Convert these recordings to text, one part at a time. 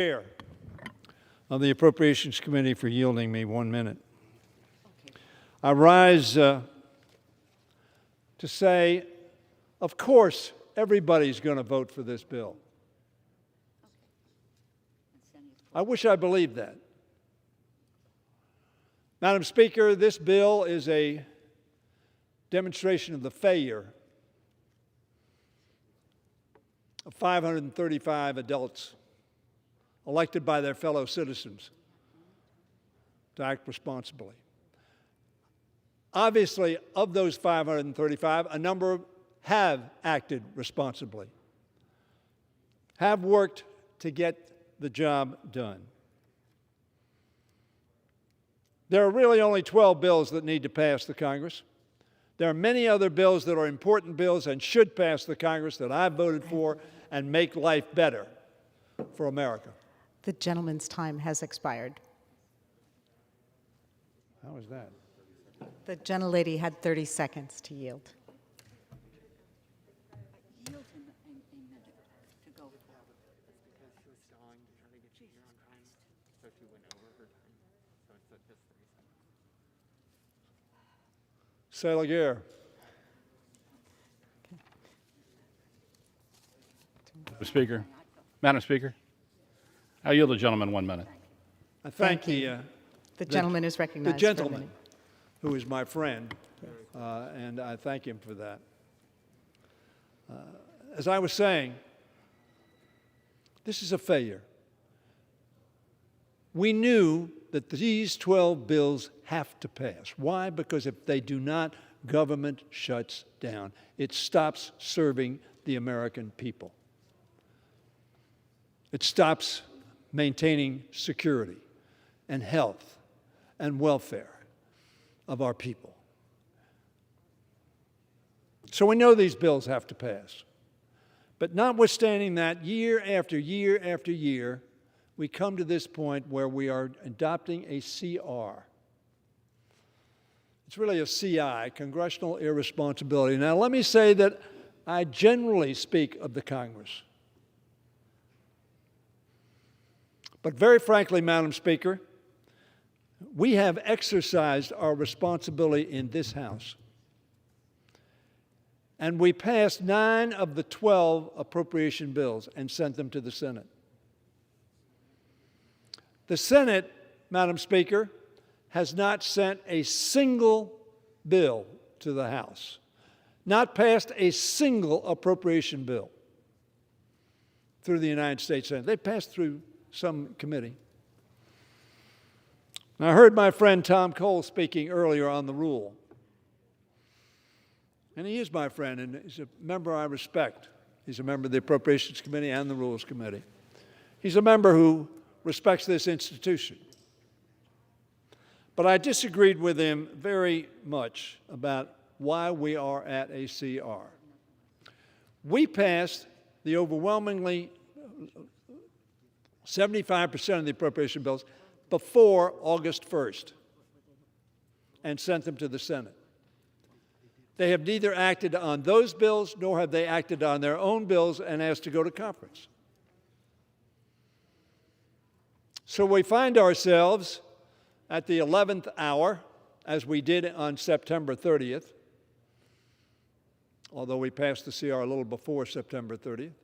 Chair of the Appropriations Committee for yielding me 1 minute. I rise to say, of course, everybody's going to vote for this bill. I wish I believed that. Madam Speaker, this bill is a demonstration of the failure of 535 adults elected by their fellow citizens to act responsibly. Obviously, of those 535, a number have acted responsibly, have worked to get the job done. There are really only 12 bills that need to pass the Congress. There are many other bills that are important bills and should pass the Congress that I've voted for and make life better for America. The gentleman's time has expired. How is that? The gentlelady had 30 seconds to yield. Say Laguerre. Madam Speaker, I yield the gentleman 1 minute. I thank The gentleman is recognized. the gentleman who is my friend, and I thank him for that. As I was saying, this is a failure. We knew that these 12 bills have to pass. Why? Because if they do not, government shuts down. It stops serving the American people. It stops maintaining security and health and welfare of our people. So we know these bills have to pass. But notwithstanding that, year after year after year, we come to this point where we are adopting a CR. It's really a CI, Congressional Irresponsibility. Now, let me say that I generally speak of the Congress. But very frankly, Madam Speaker, we have exercised our responsibility in this House. And we passed 9 of the 12 appropriation bills and sent them to the Senate. The Senate, Madam Speaker, has not sent a single bill to the House, not passed a single appropriation bill through the United States Senate. They passed through some committee. And I heard my friend Tom Cole speaking earlier on the rule. And he is my friend, and he's a member I respect. He's a member of the Appropriations Committee and the Rules Committee. He's a member who respects this institution. But I disagreed with him very much about why we are at a CR. We passed the overwhelmingly 75% of the appropriation bills before August 1st and sent them to the Senate. They have neither acted on those bills nor have they acted on their own bills and asked to go to conference. So we find ourselves at the 11th hour, as we did on September 30th, although we passed the CR a little before September 30th,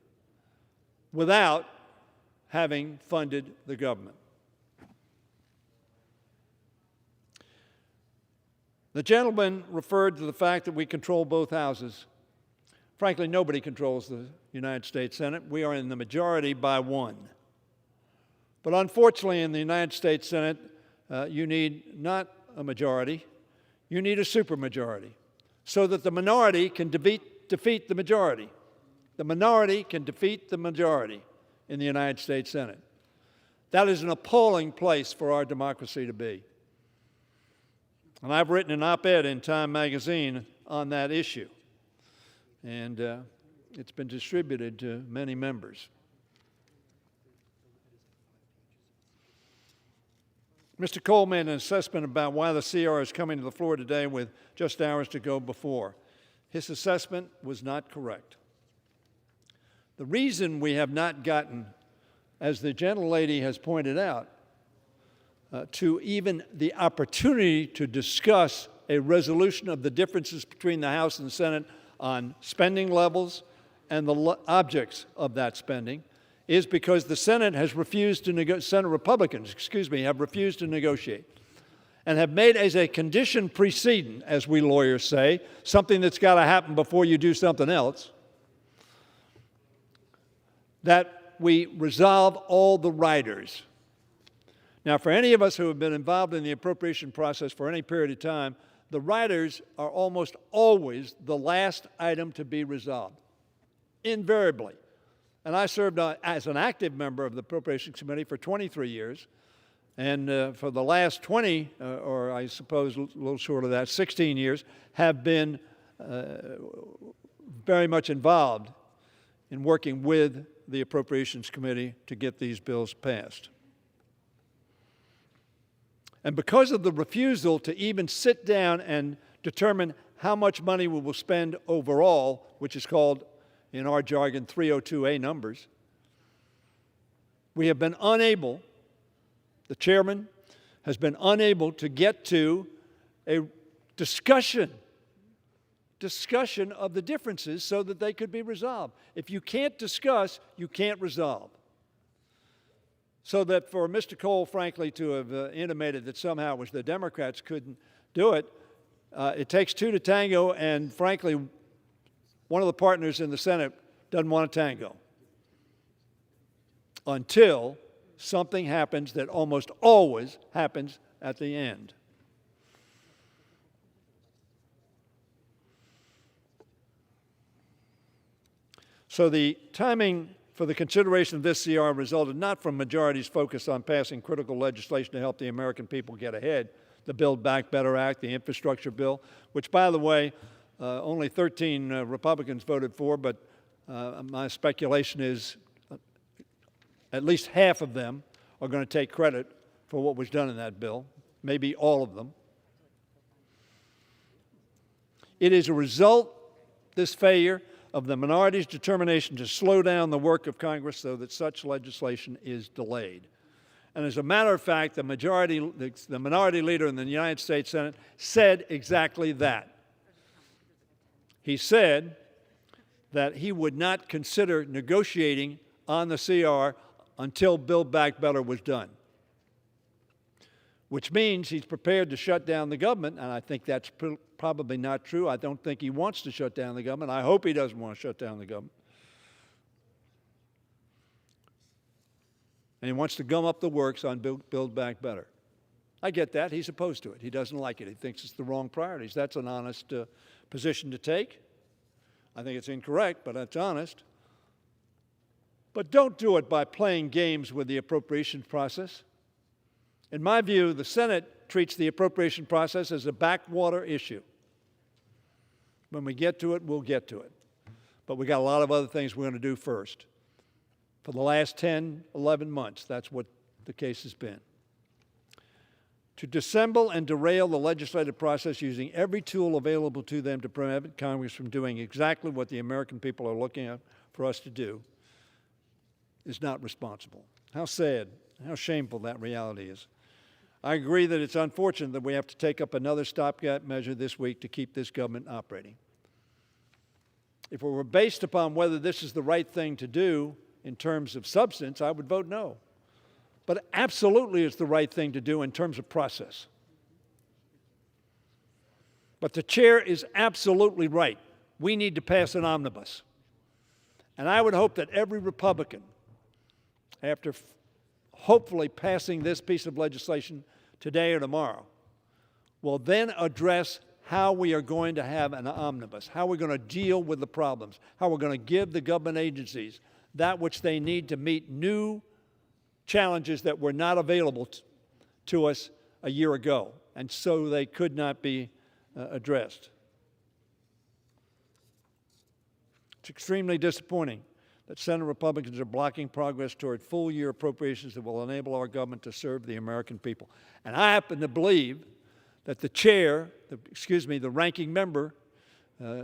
without having funded the government. The gentleman referred to the fact that we control both houses. Frankly, nobody controls the United States Senate. We are in the majority by 1. But unfortunately, in the United States Senate, you need not a majority, you need a supermajority, so that the minority can defeat the majority. The minority can defeat the majority in the United States Senate. That is an appalling place for our democracy to be. And I've written an op-ed in Time magazine on that issue, and it's been distributed to many members. Mr. Cole made an assessment about why the CR is coming to the floor today with just hours to go before. His assessment was not correct. The reason we have not gotten as the gentlelady has pointed out, to even the opportunity to discuss a resolution of the differences between the House and the Senate on spending levels and the objects of that spending is because the Senate has refused to Senate Republicans, have refused to negotiate and have made as a condition precedent, as we lawyers say, something that's got to happen before you do something else, that we resolve all the riders. Now, for any of us who have been involved in the appropriation process for any period of time, the riders are almost always the last item to be resolved, invariably. And I served as an active member of the Appropriations Committee for 23 years, and for the last 20, or I suppose a little short of that, 16 years, have been very much involved in working with the Appropriations Committee to get these bills passed. And because of the refusal to even sit down and determine how much money we will spend overall, which is called, in our jargon, 302A numbers, we have been unable, the chairman has been unable to get to a discussion of the differences so that they could be resolved. If you can't discuss, you can't resolve. So that for Mr. Cole, frankly, to have intimated that somehow it was the Democrats couldn't do it, it takes two to tango, and frankly, one of the partners in the Senate doesn't want to tango until something happens that almost always happens at the end. So the timing for the consideration of this CR resulted not from majority's focus on passing critical legislation to help the American people get ahead, the Build Back Better Act, the infrastructure bill, which, by the way, only 13 Republicans voted for, but my speculation is at least half of them are going to take credit for what was done in that bill, maybe all of them. It is a result, this failure, of the minority's determination to slow down the work of Congress so that such legislation is delayed. And as a matter of fact, the minority leader in the United States Senate said exactly that. He said that he would not consider negotiating on the CR until Build Back Better was done, which means he's prepared to shut down the government, and I think that's probably not true. I don't think he wants to shut down the government. I hope he doesn't want to shut down the government. And he wants to gum up the works on Build Back Better. I get that. He's opposed to it. He doesn't like it. He thinks it's the wrong priorities. That's an honest position to take. I think it's incorrect, but that's honest. But don't do it by playing games with the appropriations process. In my view, the Senate treats the appropriation process as a backwater issue. When we get to it, we'll get to it. But we got a lot of other things we're going to do first. For the last 10, 11 months, that's what the case has been. To dissemble and derail the legislative process using every tool available to them to prevent Congress from doing exactly what the American people are looking at for us to do is not responsible. How sad, how shameful that reality is. I agree that it's unfortunate that we have to take up another stopgap measure this week to keep this government operating. If it were based upon whether this is the right thing to do in terms of substance, I would vote no. But absolutely it's the right thing to do in terms of process. But the chair is absolutely right. We need to pass an omnibus. And I would hope that every Republican, after hopefully passing this piece of legislation today or tomorrow, will then address how we are going to have an omnibus, how we're going to deal with the problems, how we're going to give the government agencies that which they need to meet new challenges that were not available to us a year ago, and so they could not be addressed. It's extremely disappointing that Senate Republicans are blocking progress toward full-year appropriations that will enable our government to serve the American people. And I happen to believe that the chair, the ranking member,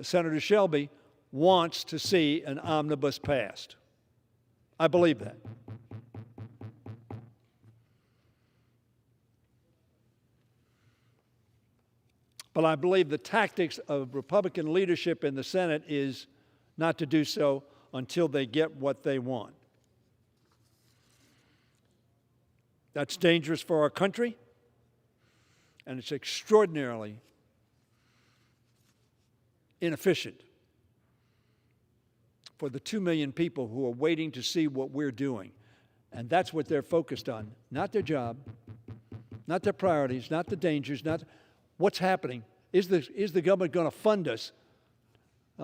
Senator Shelby, wants to see an omnibus passed. I believe that. But I believe the tactics of Republican leadership in the Senate is not to do so until they get what they want. That's dangerous for our country, and it's extraordinarily inefficient for the 2 million people who are waiting to see what we're doing. And that's what they're focused on, not their job, not their priorities, not the dangers, not what's happening. Is the government going to fund us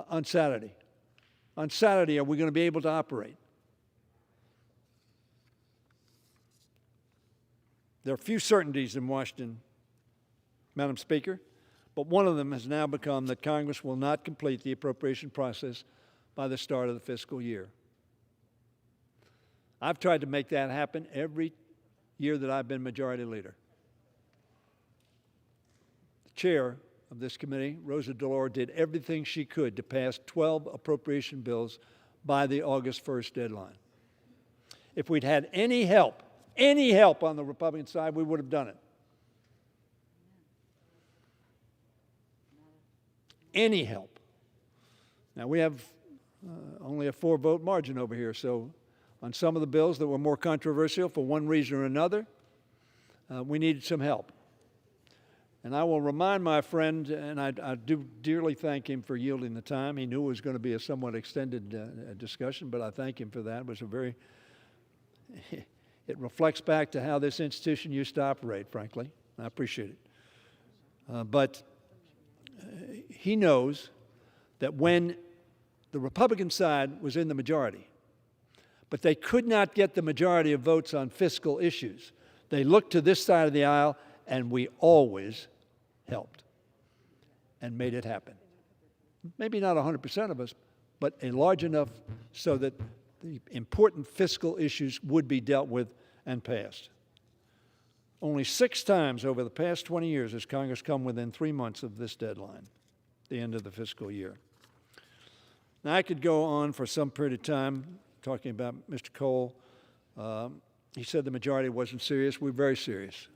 on Saturday? On Saturday, are we going to be able to operate? There are few certainties in Washington, Madam Speaker, but one of them has now become that Congress will not complete the appropriation process by the start of the fiscal year. I've tried to make that happen every year that I've been Majority Leader. The chair of this committee, Rosa DeLauro, did everything she could to pass 12 appropriation bills by the August 1st deadline. If we'd had any help on the Republican side, we would have done it. Any help. Now, we have only a 4-vote margin over here, so on some of the bills that were more controversial for one reason or another, we needed some help. And I will remind my friend, and I do dearly thank him for yielding the time. He knew it was going to be a somewhat extended discussion, but I thank him for that. It was a very, it reflects back to how this institution used to operate, frankly. I appreciate it. But he knows that when the Republican side was in the majority, but they could not get the majority of votes on fiscal issues, they looked to this side of the aisle, and we always helped and made it happen. Maybe not 100% of us, but a large enough so that the important fiscal issues would be dealt with and passed. Only 6 times over the past 20 years has Congress come within 3 months of this deadline, the end of the fiscal year. Now, I could go on for some period of time talking about Mr. Cole. He said the majority wasn't serious. We're very serious.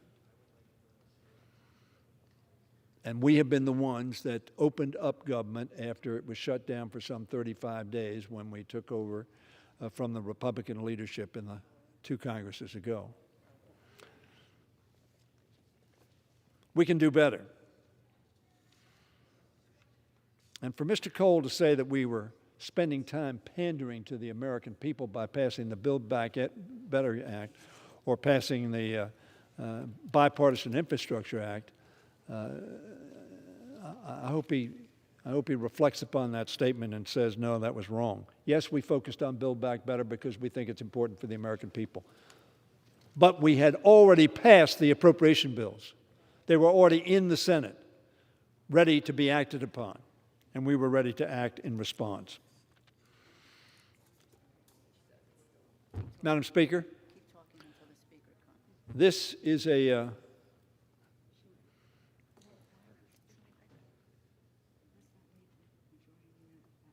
And we have been the ones that opened up government after it was shut down for some 35 days when we took over from the Republican leadership in the 2 Congresses ago. We can do better. And for Mr. Cole to say that we were spending time pandering to the American people by passing the Build Back Better Act or passing the Bipartisan Infrastructure Act, I hope he reflects upon that statement and says, no, that was wrong. Yes, we focused on Build Back Better because we think it's important for the American people. But we had already passed the appropriation bills. They were already in the Senate, ready to be acted upon, and we were ready to act in response. Madam Speaker, this is a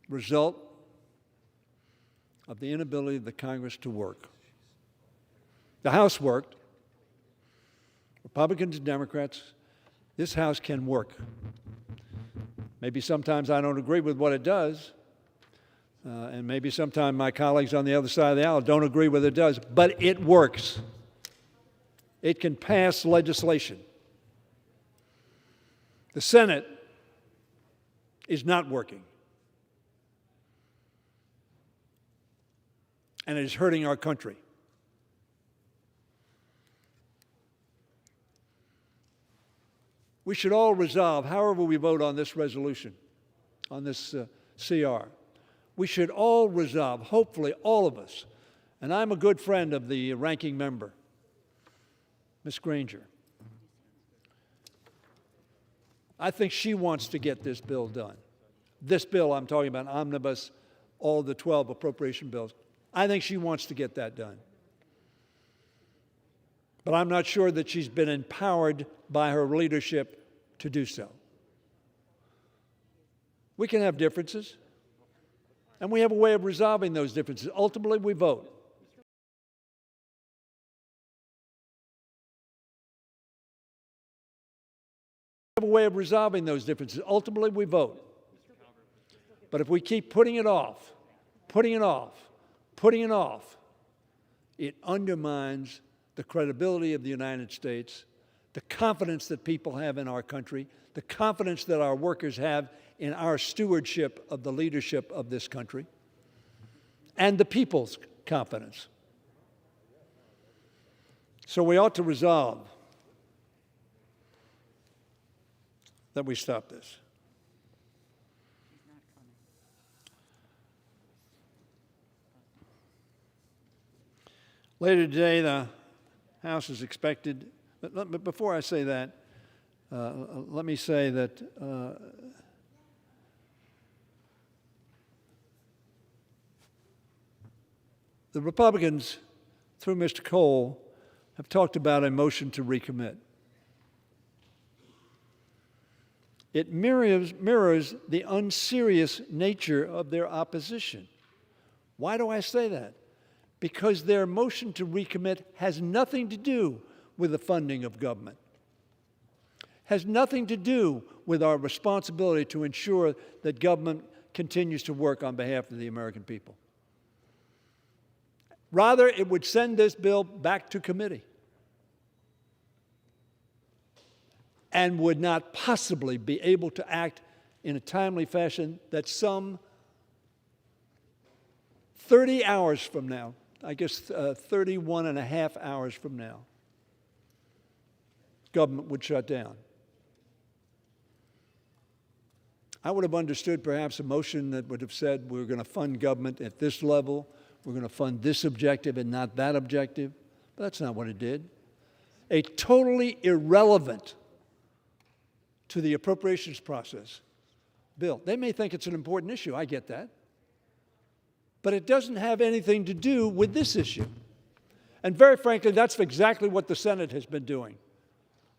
result of the inability of the Congress to work. The House worked. Republicans and Democrats, this House can work. Maybe sometimes I don't agree with what it does, and maybe sometimes my colleagues on the other side of the aisle don't agree with what it does, but it works. It can pass legislation. The Senate is not working. And it is hurting our country. We should all resolve, however we vote on this resolution, on this CR, we should all resolve, hopefully all of us, and I'm a good friend of the ranking member, Ms. Granger. I think she wants to get this bill done. This bill I'm talking about, omnibus, all the 12 appropriation bills. I think she wants to get that done. But I'm not sure that she's been empowered by her leadership to do so. We can have differences, and we have a way of resolving those differences. Ultimately, we vote. have a way of resolving those differences. Ultimately, we vote. But if we keep putting it off, putting it off, putting it off, it undermines the credibility of the United States, the confidence that people have in our country, the confidence that our workers have in our stewardship of the leadership of this country, and the people's confidence. So we ought to resolve that we stop this. Later today, the House is expected, but before I say that, let me say that the Republicans, through Mr. Cole, have talked about a motion to recommit. It mirrors the unserious nature of their opposition. Why do I say that? Because their motion to recommit has nothing to do with the funding of government, has nothing to do with our responsibility to ensure that government continues to work on behalf of the American people. Rather, it would send this bill back to committee and would not possibly be able to act in a timely fashion that some 30 hours from now, I guess 31 and a half hours from now, government would shut down. I would have understood perhaps a motion that would have said we're going to fund government at this level, we're going to fund this objective and not that objective, but that's not what it did. A totally irrelevant to the appropriations process bill. They may think it's an important issue, I get that, but it doesn't have anything to do with this issue. And very frankly, that's exactly what the Senate has been doing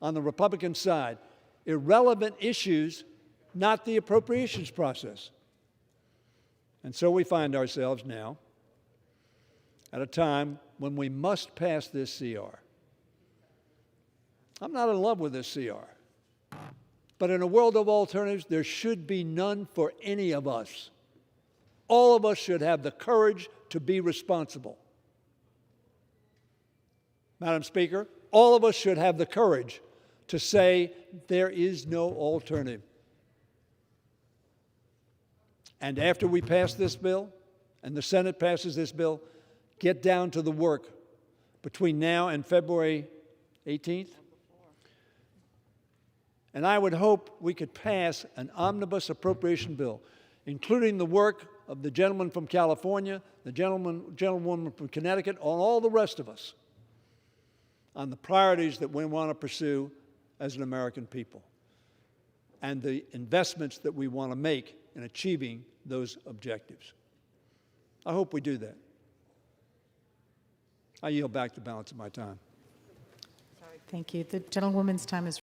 on the Republican side. Irrelevant issues, not the appropriations process. And so we find ourselves now at a time when we must pass this CR. I'm not in love with this CR. But in a world of alternatives, there should be none for any of us. All of us should have the courage to be responsible. Madam Speaker, all of us should have the courage to say there is no alternative. And after we pass this bill, and the Senate passes this bill, get down to the work between now and February 18th. And I would hope we could pass an omnibus appropriation bill, including the work of the gentleman from California, the gentlewoman from Connecticut, on all the rest of us, on the priorities that we want to pursue as an American people, and the investments that we want to make in achieving those objectives. I hope we do that. I yield back the balance of my time. Thank you. The gentlewoman's time is